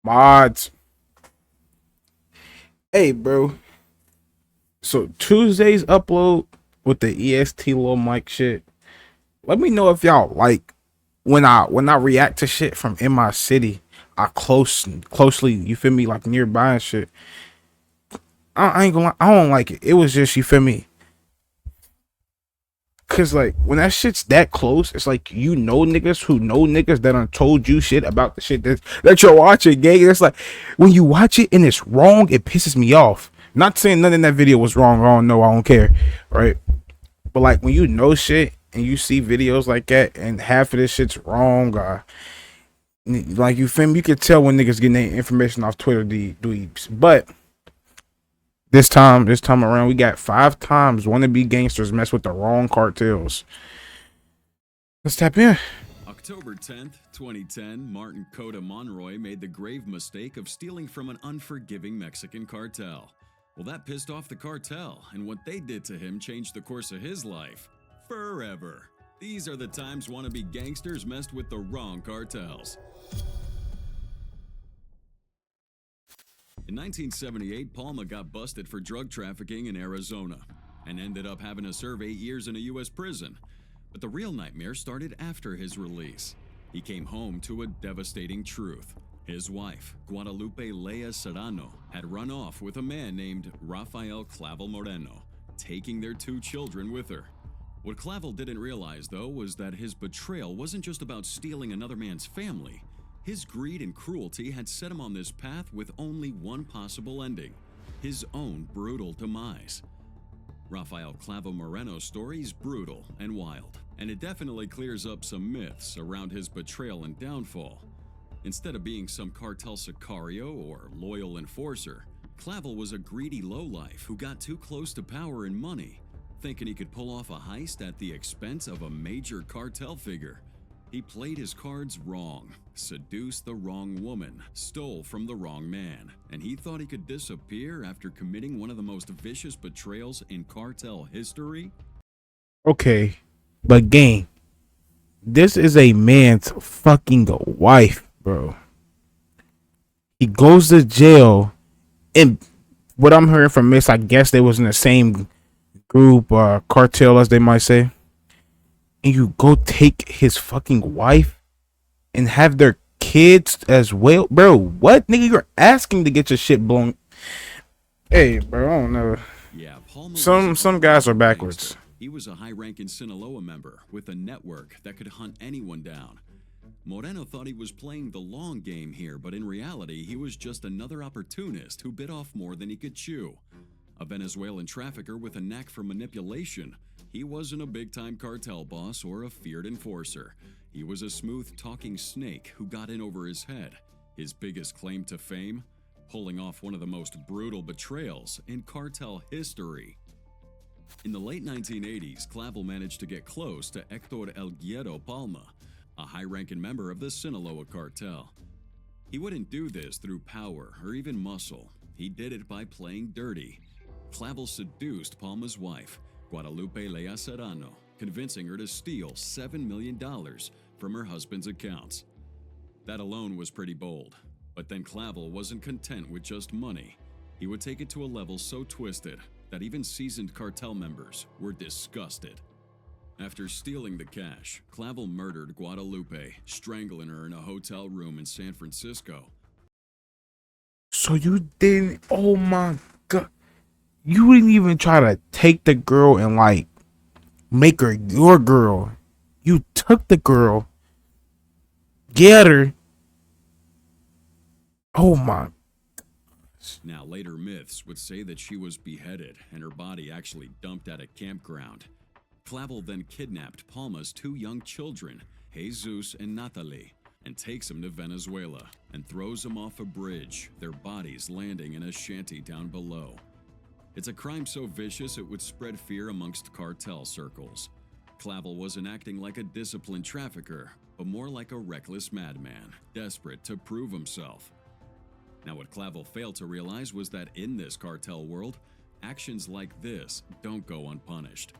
Mods. Hey, bro. So Tuesday's upload with the EST little mic shit. Let me know if y'all like when I react to shit from in my city. I closely, you feel me, like nearby and shit. I ain't gonna lie, I don't like it. It was just, you feel me. Cause like when that shit's that close, it's like you know niggas who know niggas that done told you shit about the shit that you're watching, gang. It's like when you watch it and it's wrong, it pisses me off. Not saying nothing in that video was wrong. I don't know. I don't care, right? But like when you know shit and you see videos like that and half of this shit's wrong, like you feel me, you can tell when niggas getting their information off Twitter dweebs. But this time around, we got 5 times wannabe gangsters mess with the wrong cartels. Let's tap in. October 10th, 2010, Martin Cota Monroy made the grave mistake of stealing from an unforgiving Mexican cartel. Well, that pissed off the cartel, and what they did to him changed the course of his life forever. These are the times wannabe gangsters messed with the wrong cartels. In 1978, Palma got busted for drug trafficking in Arizona and ended up having to serve 8 years in a U.S. prison. But the real nightmare started after his release. He came home to a devastating truth. His wife, Guadalupe Lea Serrano, had run off with a man named Rafael Clavel Moreno, taking their 2 children with her. What Clavel didn't realize, though, was that his betrayal wasn't just about stealing another man's family. His greed and cruelty had set him on this path with only one possible ending: his own brutal demise. Rafael Clavo Moreno's story is brutal and wild, and it definitely clears up some myths around his betrayal and downfall. Instead of being some cartel sicario or loyal enforcer, Clavel was a greedy lowlife who got too close to power and money, thinking he could pull off a heist at the expense of a major cartel figure. He played his cards wrong, seduced the wrong woman, stole from the wrong man, and he thought he could disappear after committing one of the most vicious betrayals in cartel history? Okay, but gang, this is a man's fucking wife, bro. He goes to jail, and what I'm hearing from Miss, I guess they was in the same group, cartel as they might say. And you go take his fucking wife and have their kids as well, bro. What, nigga? You're asking to get your shit blown. Hey, bro, I don't know. Yeah, Palma Some guys are backwards. gangster. He was a high-ranking Sinaloa member with a network that could hunt anyone down. Moreno thought he was playing the long game here, but in reality, he was just another opportunist who bit off more than he could chew. A Venezuelan trafficker with a knack for manipulation, he wasn't a big-time cartel boss or a feared enforcer. He was a smooth-talking snake who got in over his head. His biggest claim to fame? Pulling off one of the most brutal betrayals in cartel history. In the late 1980s, Clavel managed to get close to Hector El Guero Palma, a high-ranking member of the Sinaloa cartel. He wouldn't do this through power or even muscle. He did it by playing dirty. Clavel seduced Palma's wife, Guadalupe Lea Serrano, convincing her to steal $7 million from her husband's accounts. That alone was pretty bold, but then Clavel wasn't content with just money. He would take it to a level so twisted that even seasoned cartel members were disgusted. After stealing the cash, Clavel murdered Guadalupe, strangling her in a hotel room in San Francisco. So you didn't? Oh my god! You didn't even try to take the girl and like make her your girl. You took the girl, get her. Oh my! Now, later myths would say that she was beheaded and her body actually dumped at a campground. Clavel then kidnapped Palma's 2 young children, Jesus and Natalie, and takes them to Venezuela and throws them off a bridge, their bodies landing in a shanty down below. It's a crime so vicious it would spread fear amongst cartel circles. Clavel wasn't acting like a disciplined trafficker, but more like a reckless madman, desperate to prove himself. Now, what Clavel failed to realize was that in this cartel world, actions like this don't go unpunished.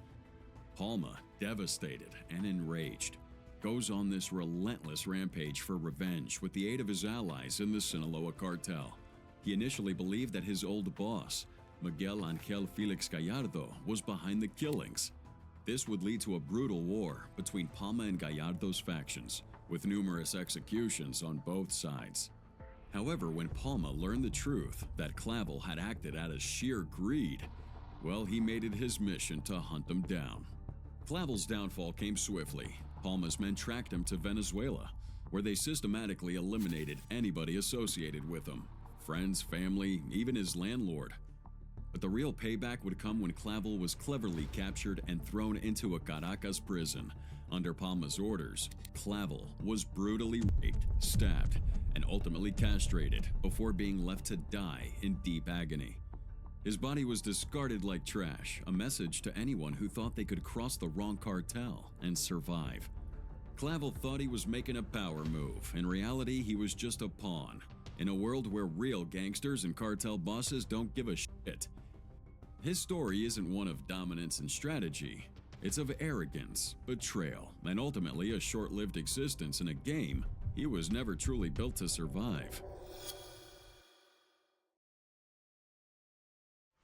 Palma, devastated and enraged, goes on this relentless rampage for revenge with the aid of his allies in the Sinaloa cartel. He initially believed that his old boss, Miguel Angel Felix Gallardo, was behind the killings. This would lead to a brutal war between Palma and Gallardo's factions, with numerous executions on both sides. However, when Palma learned the truth that Clavel had acted out of sheer greed, well, he made it his mission to hunt them down. Clavel's downfall came swiftly. Palma's men tracked him to Venezuela, where they systematically eliminated anybody associated with him, friends, family, even his landlord. But the real payback would come when Clavel was cleverly captured and thrown into a Caracas prison. Under Palma's orders, Clavel was brutally raped, stabbed, and ultimately castrated before being left to die in deep agony. His body was discarded like trash, a message to anyone who thought they could cross the wrong cartel and survive. Clavel thought he was making a power move. In reality, he was just a pawn, in a world where real gangsters and cartel bosses don't give a shit. His story isn't one of dominance and strategy. It's of arrogance, betrayal, and ultimately a short-lived existence in a game he was never truly built to survive.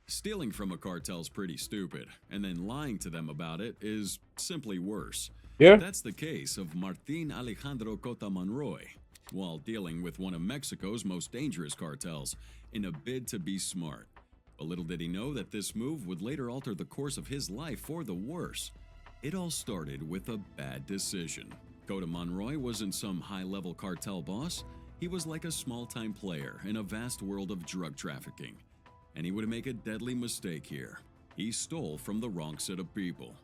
Stealing from a cartel's pretty stupid, and then lying to them about it is simply worse. Yeah. That's the case of Martin Alejandro Cota Monroy, while dealing with one of Mexico's most dangerous cartels in a bid to be smart. But little did he know that this move would later alter the course of his life for the worse. It all started with a bad decision. Cota Monroy wasn't some high-level cartel boss. He was like a small-time player in a vast world of drug trafficking. And he would make a deadly mistake here. He stole from the wrong set of people.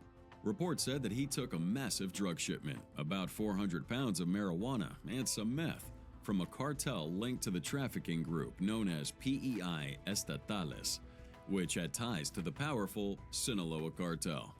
Reports said that he took a massive drug shipment, about 400 pounds of marijuana and some meth, from a cartel linked to the trafficking group known as PEI Estatales, which had ties to the powerful Sinaloa cartel.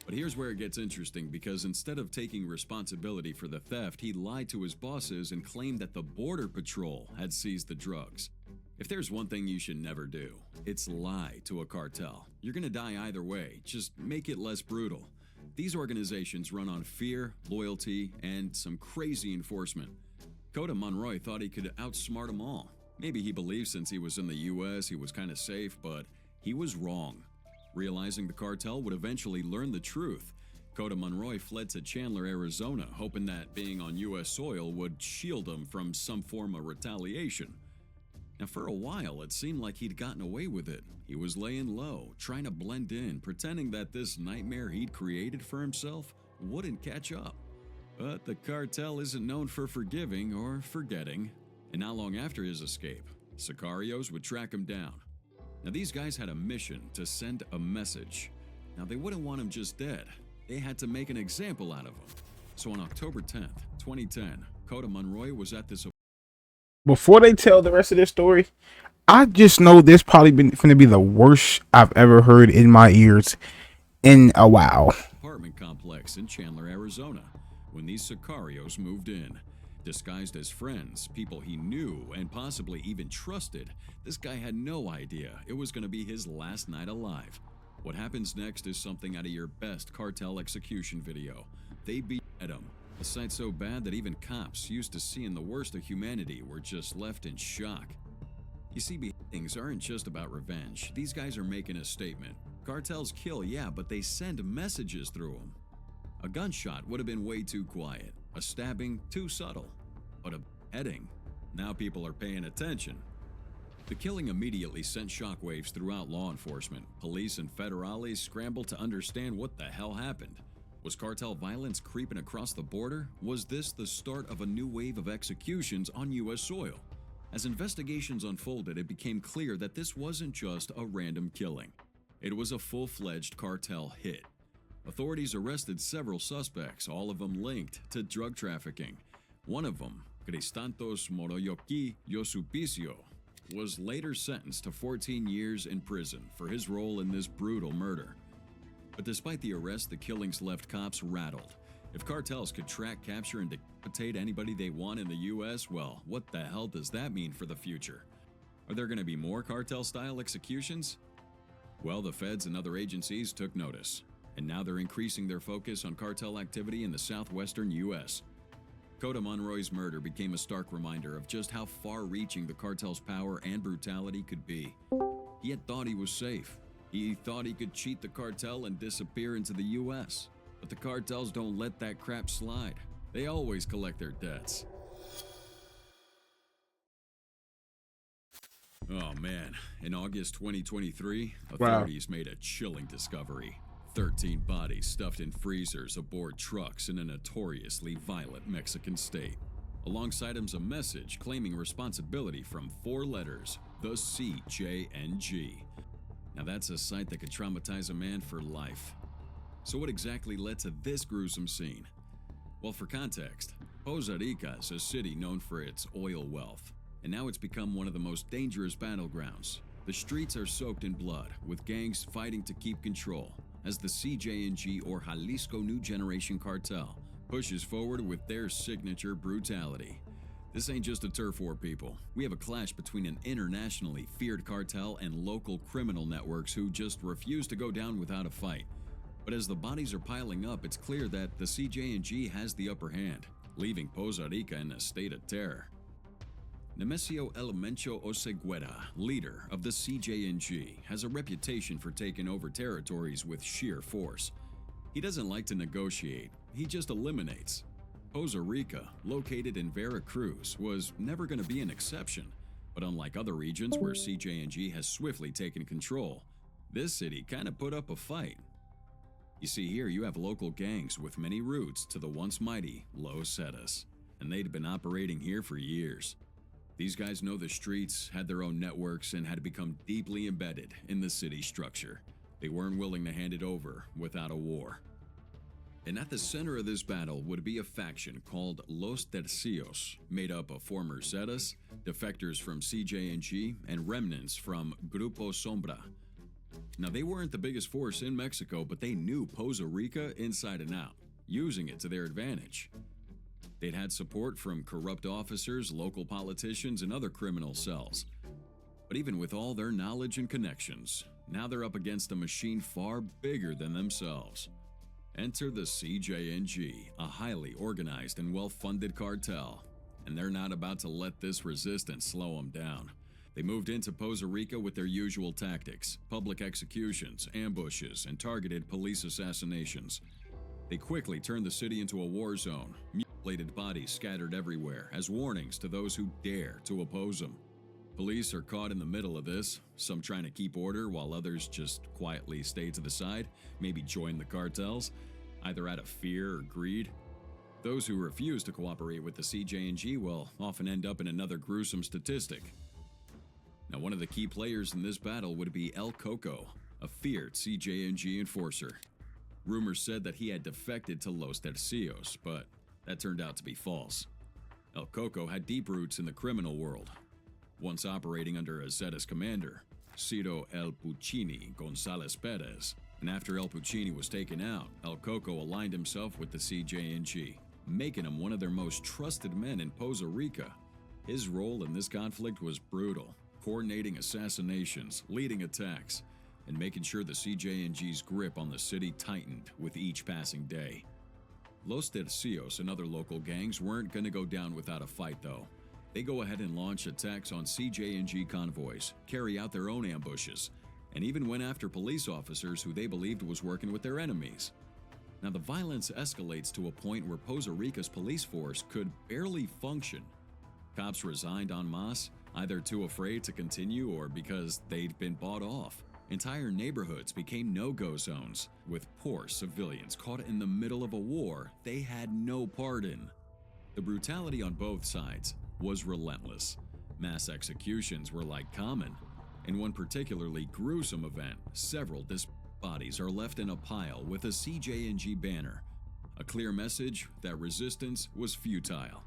But here's where it gets interesting, because instead of taking responsibility for the theft, he lied to his bosses and claimed that the Border Patrol had seized the drugs. If there's one thing you should never do, it's lie to a cartel. You're gonna die either way, just make it less brutal. These organizations run on fear, loyalty, and some crazy enforcement. Cota Monroy thought he could outsmart them all. Maybe he believed since he was in the US he was kinda safe, but he was wrong. Realizing the cartel would eventually learn the truth, Cota Monroy fled to Chandler, Arizona, hoping that being on US soil would shield him from some form of retaliation. Now, for a while, it seemed like he'd gotten away with it. He was laying low, trying to blend in, pretending that this nightmare he'd created for himself wouldn't catch up. But the cartel isn't known for forgiving or forgetting, and not long after his escape, sicarios would track him down. Now, these guys had a mission to send a message. Now, they wouldn't want him just dead. They had to make an example out of him. So on October 10th, 2010, Cota Monroy was at this... Before they tell the rest of this story, I just know this probably been going to be the worst I've ever heard in my ears in a while. Apartment complex in Chandler, Arizona, when these sicarios moved in. Disguised as friends, people he knew and possibly even trusted, this guy had no idea it was going to be his last night alive. What happens next is something out of your best cartel execution video. They beat him, a sight so bad that even cops used to seeing the worst of humanity were just left in shock. You see, beheadings aren't just about revenge. These guys are making a statement. Cartels kill, yeah, but they send messages through them. A gunshot would have been way too quiet. A stabbing, too subtle. But a beheading, now people are paying attention. The killing immediately sent shockwaves throughout law enforcement. Police and federales scrambled to understand what the hell happened. Was cartel violence creeping across the border? Was this the start of a new wave of executions on U.S. soil? As investigations unfolded, it became clear that this wasn't just a random killing. It was a full-fledged cartel hit. Authorities arrested several suspects, all of them linked to drug trafficking. One of them, Cristantos Moroyoki Yosupicio, was later sentenced to 14 years in prison for his role in this brutal murder. But despite the arrest, the killings left cops rattled. If cartels could track, capture, and decapitate anybody they want in the U.S., well, what the hell does that mean for the future? Are there going to be more cartel-style executions? Well, the feds and other agencies took notice. and now they're increasing their focus on cartel activity in the southwestern U.S. Cota Monroy's murder became a stark reminder of just how far-reaching the cartel's power and brutality could be. He had thought he was safe. He thought he could cheat the cartel and disappear into the U.S. But the cartels don't let that crap slide. They always collect their debts. Oh man, in August 2023, authorities made a chilling discovery. 13 bodies stuffed in freezers aboard trucks in a notoriously violent Mexican state. Alongside them's a message claiming responsibility from 4 letters, the CJNG. Now that's a sight that could traumatize a man for life. So what exactly led to this gruesome scene? Well, for context, Poza Rica is a city known for its oil wealth, and now it's become one of the most dangerous battlegrounds. The streets are soaked in blood, with gangs fighting to keep control, as the CJNG or Jalisco New Generation Cartel pushes forward with their signature brutality. This ain't just a turf war, people. We have a clash between an internationally feared cartel and local criminal networks who just refuse to go down without a fight. But as the bodies are piling up, it's clear that the CJNG has the upper hand, leaving Poza Rica in a state of terror. Nemesio Elemencho Oseguera, leader of the CJNG, has a reputation for taking over territories with sheer force. He doesn't like to negotiate, he just eliminates. Poza Rica, located in Veracruz, was never going to be an exception, but unlike other regions where CJNG has swiftly taken control, this city kind of put up a fight. You see, here you have local gangs with many roots to the once mighty Los Zetas, and they'd been operating here for years. These guys know the streets, had their own networks, and had become deeply embedded in the city structure. They weren't willing to hand it over without a war. And at the center of this battle would be a faction called Los Tercios, made up of former Zetas, defectors from CJNG, and remnants from Grupo Sombra. Now, they weren't the biggest force in Mexico, but they knew Poza Rica inside and out, using it to their advantage. They'd had support from corrupt officers, local politicians, and other criminal cells. But even with all their knowledge and connections, now they're up against a machine far bigger than themselves. Enter the CJNG, a highly organized and well-funded cartel, and they're not about to let this resistance slow them down. They moved into Poza Rica with their usual tactics: public executions, ambushes, and targeted police assassinations. They quickly turned the city into a war zone, mutilated bodies scattered everywhere as warnings to those who dare to oppose them. Police are caught in the middle of this, some trying to keep order while others just quietly stay to the side, maybe join the cartels, either out of fear or greed. Those who refuse to cooperate with the CJNG will often end up in another gruesome statistic. Now, one of the key players in this battle would be El Coco, a feared CJNG enforcer. Rumors said that he had defected to Los Tercios, but that turned out to be false. El Coco had deep roots in the criminal world, once operating under a Zetas commander, Ciro El Puccini Gonzalez Perez. And after El Puccini was taken out, El Coco aligned himself with the CJNG, making him one of their most trusted men in Poza Rica. His role in this conflict was brutal, coordinating assassinations, leading attacks, and making sure the CJNG's grip on the city tightened with each passing day. Los Tercios and other local gangs weren't going to go down without a fight, though. They go ahead and launch attacks on CJNG convoys, carry out their own ambushes, and even went after police officers who they believed was working with their enemies. Now, the violence escalates to a point where Poza Rica's police force could barely function. Cops resigned en masse, either too afraid to continue or because they'd been bought off. Entire neighborhoods became no-go zones, with poor civilians caught in the middle of a war they had no part in. The brutality on both sides was relentless. Mass executions were like common. In one particularly gruesome event, several bodies are left in a pile with a CJNG banner, a clear message that resistance was futile.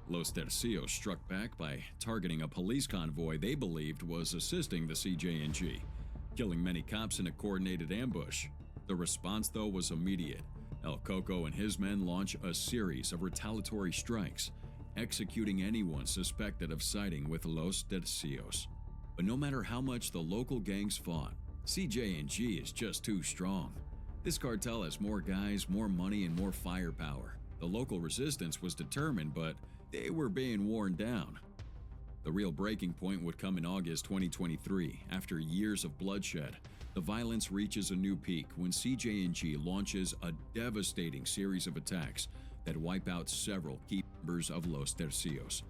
Los Tercios struck back by targeting a police convoy they believed was assisting the CJNG, killing many cops in a coordinated ambush. The response, though, was immediate. El Coco and his men launch a series of retaliatory strikes, executing anyone suspected of siding with Los Tercios. But no matter how much the local gangs fought, CJNG is just too strong. This cartel has more guys, more money, and more firepower. The local resistance was determined, but they were being worn down. The real breaking point would come in August 2023. After years of bloodshed, the violence reaches a new peak when CJ&G launches a devastating series of attacks that wipe out several key members of Los Tercios.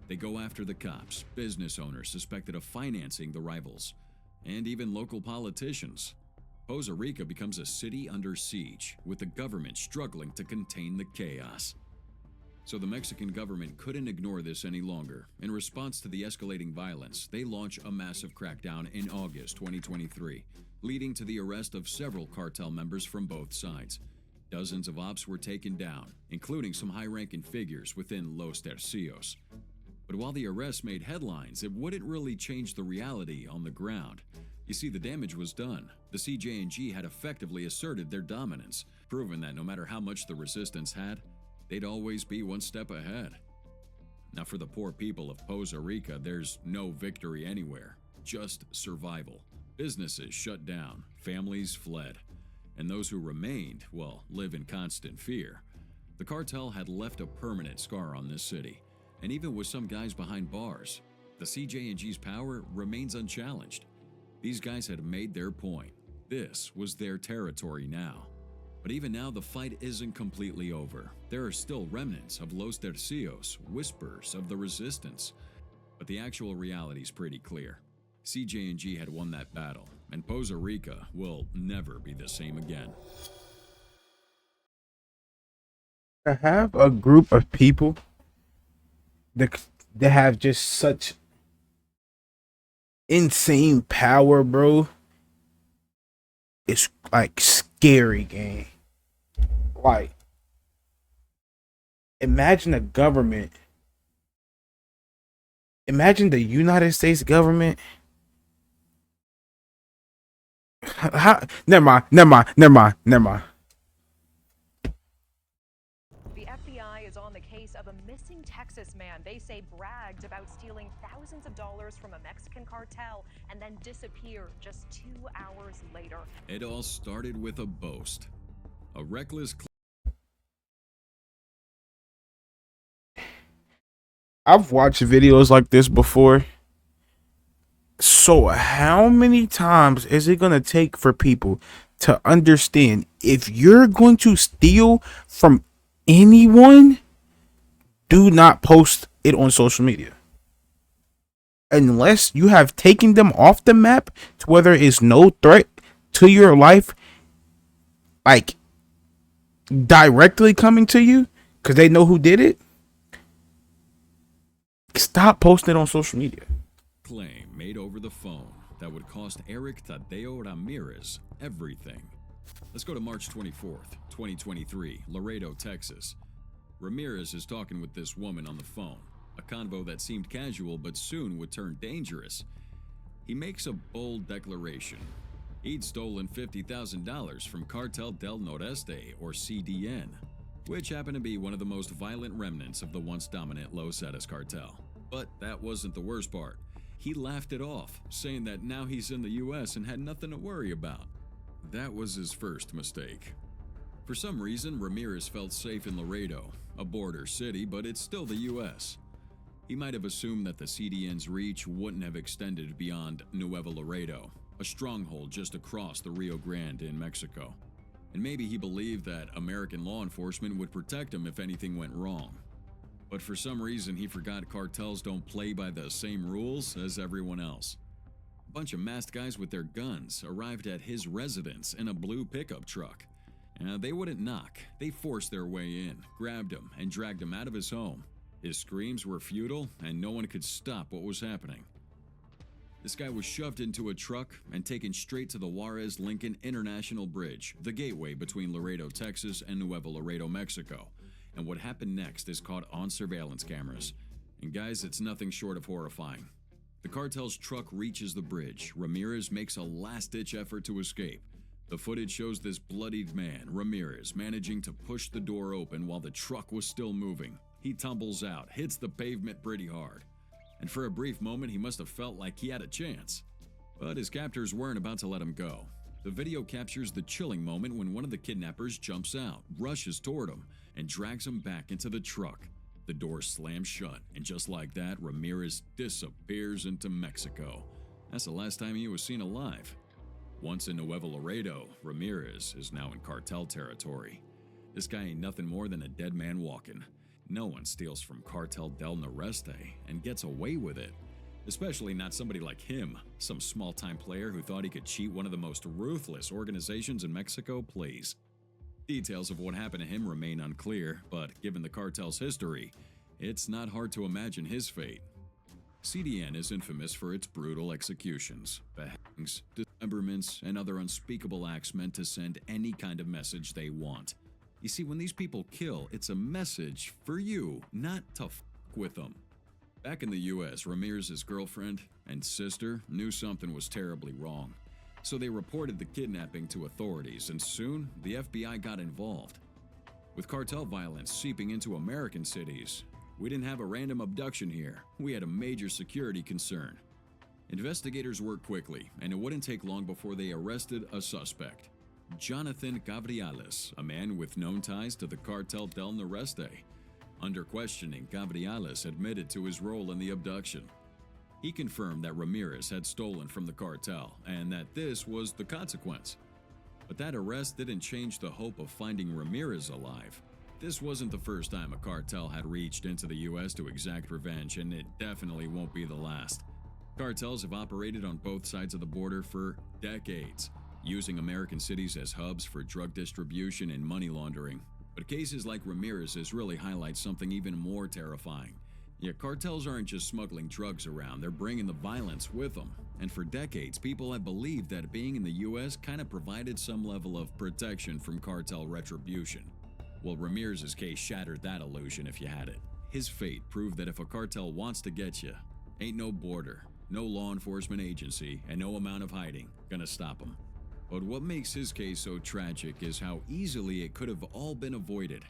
They go after the cops, business owners suspected of financing the rivals, and even local politicians. Poza Rica becomes a city under siege, with the government struggling to contain the chaos. So the Mexican government couldn't ignore this any longer. In response to the escalating violence, they launch a massive crackdown in August 2023, leading to the arrest of several cartel members from both sides. Dozens of ops were taken down, including some high-ranking figures within Los Tercios. But while the arrests made headlines, it wouldn't really change the reality on the ground. You see, the damage was done. The CJ&G had effectively asserted their dominance, proving that no matter how much the resistance had, they'd always be one step ahead. Now, for the poor people of Poza Rica, there's no victory anywhere, just survival. Businesses shut down, families fled, and those who remained, well, live in constant fear. The cartel had left a permanent scar on this city, and even with some guys behind bars, the CJ&G's power remains unchallenged. These guys had made their point. This was their territory now. But even now, the fight isn't completely over. There are still remnants of Los Tercios, whispers of the resistance. But the actual reality is pretty clear. CJ&G had won that battle, and Poza Rica will never be the same again. To have a group of people that have just such insane power, bro, it's like scary game. Like, imagine a government. Imagine the United States government. Never mind. The FBI is on the case of a missing Texas man they say bragged about stealing thousands of dollars from a Mexican cartel and then disappeared just 2 hours later. It all started with a boast. A reckless I've watched videos like this before. So how many times is it gonna take for people to understand if you're going to steal from anyone, do not post it on social media unless you have taken them off the map to where there is no threat to your life, like directly coming to you because they know who did it. Stop posting it on social media. claim made over the phone that would cost Eric Tadeo Ramirez everything. Let's go to March 24th, 2023, Laredo, Texas. Ramirez is talking with this woman on the phone, a convo that seemed casual but soon would turn dangerous. He makes a bold declaration. He'd stolen $50,000 from Cartel del Noreste, or CDN, which happened to be one of the most violent remnants of the once dominant Los Zetas cartel. But that wasn't the worst part. He laughed it off, saying that now he's in the US and had nothing to worry about. That was his first mistake. For some reason, Ramirez felt safe in Laredo, a border city, but it's still the US. He might have assumed that the CDN's reach wouldn't have extended beyond Nuevo Laredo, a stronghold just across the Rio Grande in Mexico. And maybe he believed that American law enforcement would protect him if anything went wrong. But for some reason, he forgot cartels don't play by the same rules as everyone else. A bunch of masked guys with their guns arrived at his residence in a blue pickup truck. They wouldn't knock. They forced their way in, grabbed him, and dragged him out of his home. His screams were futile, and no one could stop what was happening. This guy was shoved into a truck and taken straight to the Juarez-Lincoln International Bridge, the gateway between Laredo, Texas and Nuevo Laredo, Mexico. And what happened next is caught on surveillance cameras. And guys, it's nothing short of horrifying. The cartel's truck reaches the bridge. Ramirez makes a last-ditch effort to escape. The footage shows this bloodied man, Ramirez, managing to push the door open while the truck was still moving. He tumbles out, hits the pavement pretty hard. And for a brief moment, he must have felt like he had a chance. But his captors weren't about to let him go. The video captures the chilling moment when one of the kidnappers jumps out, rushes toward him, and drags him back into the truck. The door slams shut, and just like that, Ramirez disappears into Mexico. That's the last time he was seen alive. Once in Nuevo Laredo, Ramirez is now in cartel territory. This guy ain't nothing more than a dead man walking. No one steals from Cartel del Noreste and gets away with it. Especially not somebody like him, some small-time player who thought he could cheat one of the most ruthless organizations in Mexico, please. Details of what happened to him remain unclear, but given the cartel's history, it's not hard to imagine his fate. CDN is infamous for its brutal executions, beheadings, dismemberments, and other unspeakable acts meant to send any kind of message they want. You see, when these people kill, it's a message for you, not to f*** with them. Back in the US, Ramirez's girlfriend and sister knew something was terribly wrong. So they reported the kidnapping to authorities, and soon the FBI got involved. With cartel violence seeping into American cities, we didn't have a random abduction here. We had a major security concern. Investigators worked quickly, and it wouldn't take long before they arrested a suspect. Jonathan Cabriales, a man with known ties to the Cartel del Noreste. Under questioning, Cabriales admitted to his role in the abduction. He confirmed that Ramirez had stolen from the cartel and that this was the consequence. But that arrest didn't change the hope of finding Ramirez alive. This wasn't the first time a cartel had reached into the US to exact revenge, and it definitely won't be the last. Cartels have operated on both sides of the border for decades, using American cities as hubs for drug distribution and money laundering. But cases like Ramirez's really highlight something even more terrifying. Yeah, cartels aren't just smuggling drugs around, they're bringing the violence with them. And for decades, people have believed that being in the US kind of provided some level of protection from cartel retribution. Well, Ramirez's case shattered that illusion if you had it. His fate proved that if a cartel wants to get you, ain't no border, no law enforcement agency, and no amount of hiding gonna stop him. But what makes his case so tragic is how easily it could have all been avoided.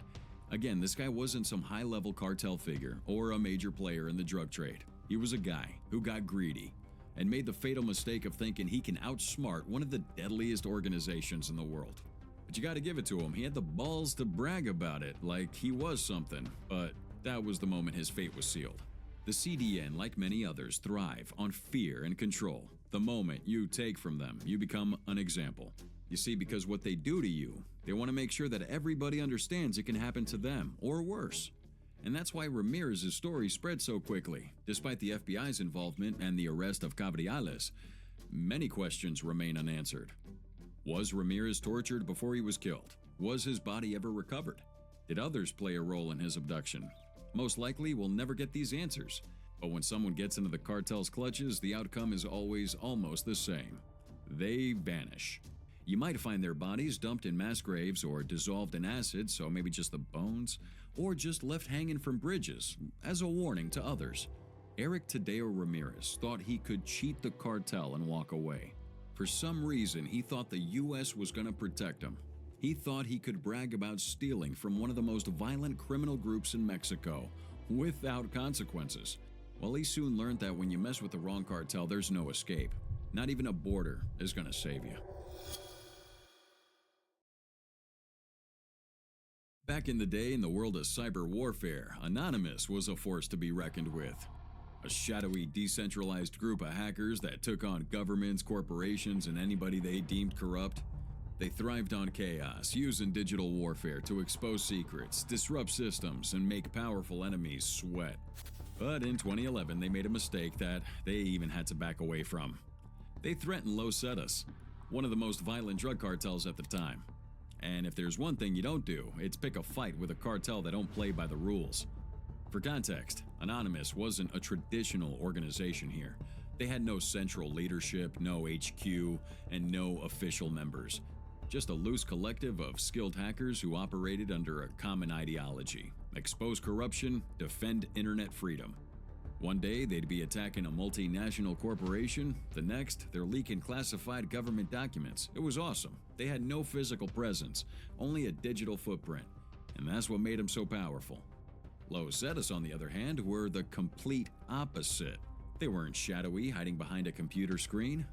Again, this guy wasn't some high-level cartel figure or a major player in the drug trade. He was a guy who got greedy and made the fatal mistake of thinking he can outsmart one of the deadliest organizations in the world. But you gotta give it to him, he had the balls to brag about it like he was something, but that was the moment his fate was sealed. The CDN, like many others, thrive on fear and control. The moment you take from them, you become an example. You see, because what they do to you, they want to make sure that everybody understands it can happen to them, or worse. And that's why Ramirez's story spread so quickly. Despite the FBI's involvement and the arrest of Cabriales, many questions remain unanswered. Was Ramirez tortured before he was killed? Was his body ever recovered? Did others play a role in his abduction? Most likely, we'll never get these answers. But when someone gets into the cartel's clutches, the outcome is always almost the same. They vanish. You might find their bodies dumped in mass graves or dissolved in acid, so maybe just the bones, or just left hanging from bridges, as a warning to others. Eric Tadeo Ramirez thought he could cheat the cartel and walk away. For some reason, he thought the US was going to protect him. He thought he could brag about stealing from one of the most violent criminal groups in Mexico, without consequences. Well, he soon learned that when you mess with the wrong cartel, there's no escape. Not even a border is going to save you. Back in the day, in the world of cyber warfare, Anonymous was a force to be reckoned with. A shadowy, decentralized group of hackers that took on governments, corporations, and anybody they deemed corrupt. They thrived on chaos, using digital warfare to expose secrets, disrupt systems, and make powerful enemies sweat. But in 2011, they made a mistake that they even had to back away from. They threatened Los Zetas, one of the most violent drug cartels at the time. And if there's one thing you don't do, it's pick a fight with a cartel that don't play by the rules. For context, Anonymous wasn't a traditional organization here. They had no central leadership, no HQ, and no official members. Just a loose collective of skilled hackers who operated under a common ideology: expose corruption, defend internet freedom. One day, they'd be attacking a multinational corporation. The next, they're leaking classified government documents. It was awesome. They had no physical presence, only a digital footprint. And that's what made them so powerful. Los Zetas, on the other hand, were the complete opposite. They weren't shadowy, hiding behind a computer screen.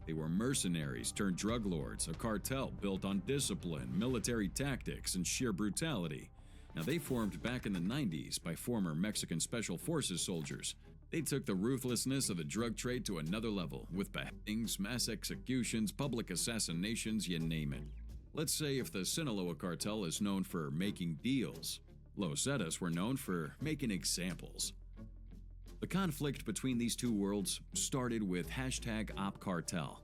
They were mercenaries turned drug lords, a cartel built on discipline, military tactics, and sheer brutality. Now, they formed back in the 90s by former Mexican Special Forces soldiers. They took the ruthlessness of the drug trade to another level, with beheadings, mass executions, public assassinations, you name it. Let's say if the Sinaloa cartel is known for making deals, Los Zetas were known for making examples. The conflict between these two worlds started with #OpCartel,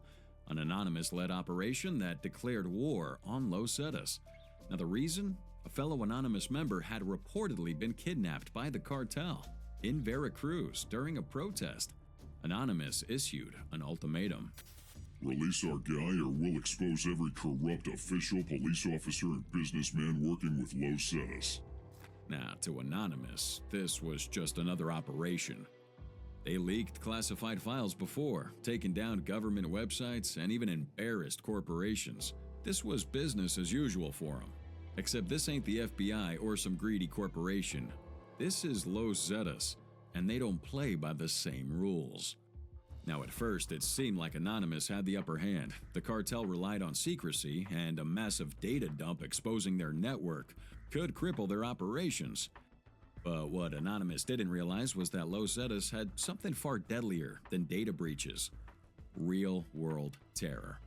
an anonymous-led operation that declared war on Los Zetas. Now, the reason? A fellow anonymous member had reportedly been kidnapped by the cartel in Veracruz during a protest. Anonymous issued an ultimatum. Release our guy or we'll expose every corrupt official, police officer, and businessman working with Los Zetas. Now, to Anonymous, this was just another operation. They leaked classified files before, taken down government websites, and even embarrassed corporations. This was business as usual for them. Except this ain't the FBI or some greedy corporation. This is Los Zetas, and they don't play by the same rules. Now, at first, it seemed like Anonymous had the upper hand. The cartel relied on secrecy, and a massive data dump exposing their network could cripple their operations. But what Anonymous didn't realize was that Los Zetas had something far deadlier than data breaches: real-world terror.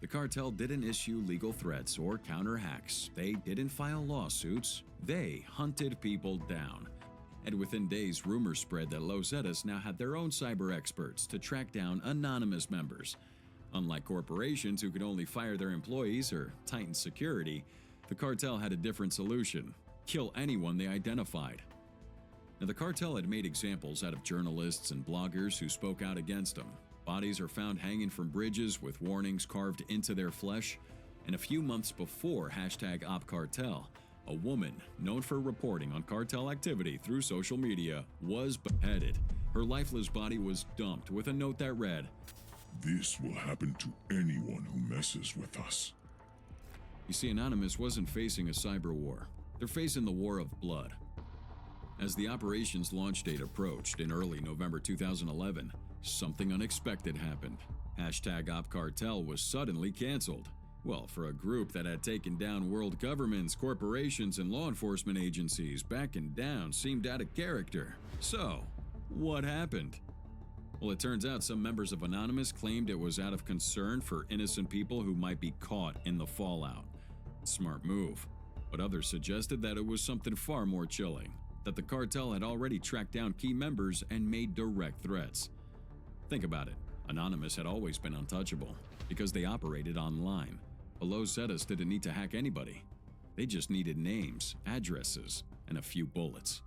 The cartel didn't issue legal threats or counter hacks. They didn't file lawsuits. They hunted people down. And within days, rumors spread that Los Zetas now had their own cyber experts to track down anonymous members. Unlike corporations who could only fire their employees or tighten security, the cartel had a different solution: kill anyone they identified. Now, the cartel had made examples out of journalists and bloggers who spoke out against them. Bodies are found hanging from bridges with warnings carved into their flesh. And a few months before #OpCartel, a woman known for reporting on cartel activity through social media was beheaded. Her lifeless body was dumped with a note that read, "This will happen to anyone who messes with us." You see, Anonymous wasn't facing a cyber war. They're facing the war of blood. As the operation's launch date approached in early November 2011, something unexpected happened. #OpCartel was suddenly canceled. Well, for a group that had taken down world governments, corporations, and law enforcement agencies, backing down seemed out of character. So, what happened? Well, it turns out some members of Anonymous claimed it was out of concern for innocent people who might be caught in the fallout. Smart move. But others suggested that it was something far more chilling, that the cartel had already tracked down key members and made direct threats. Think about it. Anonymous had always been untouchable because they operated online. But Los Zetas didn't need to hack anybody. They just needed names, addresses, and a few bullets.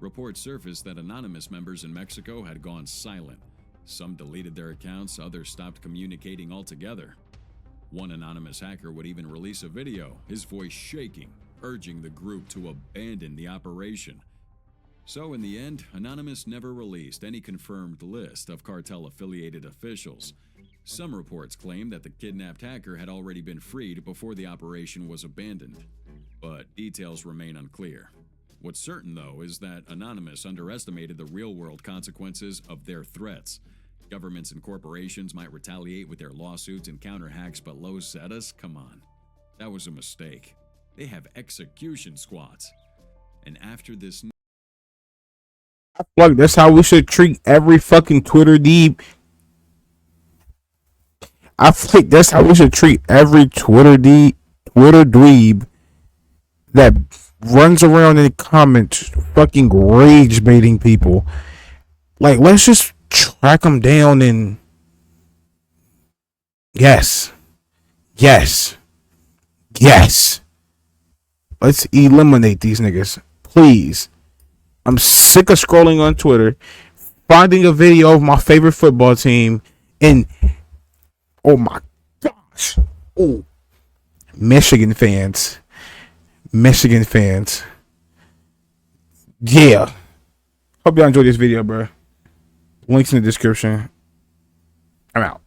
Reports surfaced that Anonymous members in Mexico had gone silent. Some deleted their accounts, others stopped communicating altogether. One anonymous hacker would even release a video, his voice shaking, urging the group to abandon the operation. So in the end, Anonymous never released any confirmed list of cartel-affiliated officials. Some reports claim that the kidnapped hacker had already been freed before the operation was abandoned, but details remain unclear. What's certain, though, is that Anonymous underestimated the real-world consequences of their threats. Governments and corporations might retaliate with their lawsuits and counter-hacks, but Los Zetas? Come on. That was a mistake. They have execution squads. And after this... Look, that's how we should treat every fucking Twitter deep. I think that's how we should treat every Twitter dweeb that runs around in the comments fucking rage baiting people. Like, let's just track them down and yes. Let's eliminate these niggas, please. I'm sick of scrolling on Twitter, finding a video of my favorite football team, and oh my gosh, oh, Michigan fans. Yeah. Hope y'all enjoyed this video, bro. Links in the description. I'm out.